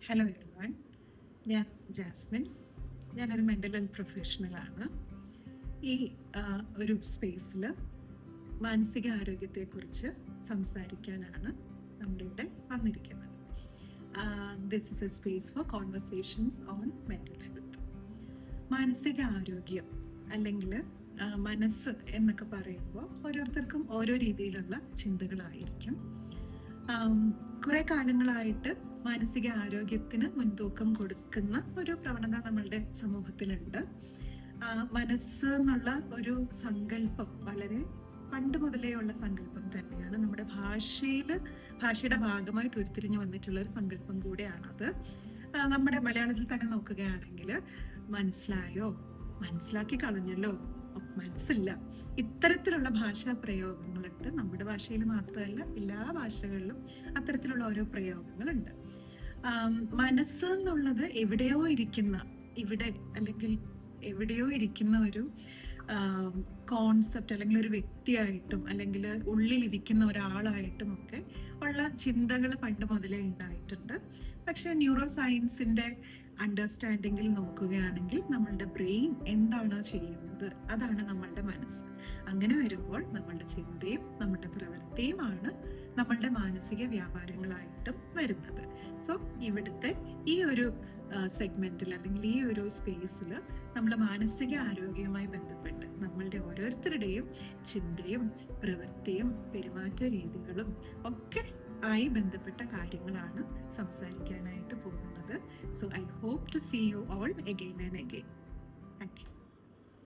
Hello everyone, ഞാൻ Jasmine. ഞാനൊരു mental health പ്രൊഫഷണലാണ്. ഈ ഒരു സ്പേസിൽ മാനസിക ആരോഗ്യത്തെക്കുറിച്ച് സംസാരിക്കാനാണ് നമ്മളിവിടെ വന്നിരിക്കുന്നത്. This is A space four conversations on mental health. മാനസിക ആരോഗ്യം അല്ലെങ്കിൽ മനസ്സ് എന്നൊക്കെ പറയുമ്പോൾ ഓരോരുത്തർക്കും ഓരോ രീതിയിലുള്ള ചിന്തകളായിരിക്കും. കുറെ കാലങ്ങളായിട്ട് മാനസിക ആരോഗ്യത്തിന് മുൻതൂക്കം കൊടുക്കുന്ന ഒരു പ്രവണത നമ്മളുടെ സമൂഹത്തിലുണ്ട്. മനസ്സ് എന്നുള്ള ഒരു സങ്കല്പം വളരെ പണ്ട് മുതലേ ഉള്ള സങ്കല്പം തന്നെയാണ്. നമ്മുടെ ഭാഷയുടെ ഭാഗമായിട്ട് ഉരുത്തിരിഞ്ഞു വന്നിട്ടുള്ള ഒരു സങ്കല്പം കൂടെയാണത്. നമ്മുടെ മലയാളത്തിൽ തന്നെ നോക്കുകയാണെങ്കിൽ മനസ്സിലായോ, മനസ്സിലാക്കി കളഞ്ഞല്ലോ, മനസ്സില്ല, ഇത്തരത്തിലുള്ള ഭാഷാ പ്രയോഗങ്ങളുണ്ട്. നമ്മുടെ ഭാഷയിൽ മാത്രമല്ല, എല്ലാ ഭാഷകളിലും അത്തരത്തിലുള്ള ഓരോ പ്രയോഗങ്ങളുണ്ട്. മനസ്സ് എന്നുള്ളത് എവിടെയോ ഇരിക്കുന്ന ഒരു കോൺസെപ്റ്റ്, അല്ലെങ്കിൽ ഒരു വ്യക്തിയായിട്ടും അല്ലെങ്കിൽ ഉള്ളിലിരിക്കുന്ന ഒരാളായിട്ടും ഒക്കെ ഉള്ള ചിന്തകൾ പണ്ട് മുതലേ ഉണ്ടായിട്ടുണ്ട്. പക്ഷെ ന്യൂറോ സയൻസിന്റെ അണ്ടർസ്റ്റാൻഡിങ്ങിൽ നോക്കുകയാണെങ്കിൽ നമ്മളുടെ ബ്രെയിൻ എന്താണോ ചെയ്യുന്നത് അതാണ് നമ്മളുടെ മനസ്സ്. അങ്ങനെ വരുമ്പോൾ നമ്മളുടെ ചിന്തയും നമ്മളുടെ പ്രവൃത്തിയുമാണ് നമ്മളുടെ മാനസിക വ്യാപാരങ്ങളായിട്ടും വരുന്നത്. സോ ഇവിടുത്തെ ഈ ഒരു സെഗ്മെന്റിൽ അല്ലെങ്കിൽ ഈ ഒരു സ്പേസിൽ നമ്മൾ മാനസിക ആരോഗ്യവുമായി ബന്ധപ്പെട്ട് നമ്മളുടെ ഓരോരുത്തരുടെയും ചിന്തയും പ്രവൃത്തിയും പെരുമാറ്റ രീതികളും ഒക്കെ ആയി ബന്ധപ്പെട്ട കാര്യങ്ങളാണ് സംസാരിക്കാനായിട്ട് പോകുന്നത്. So I hope to see you all again and again.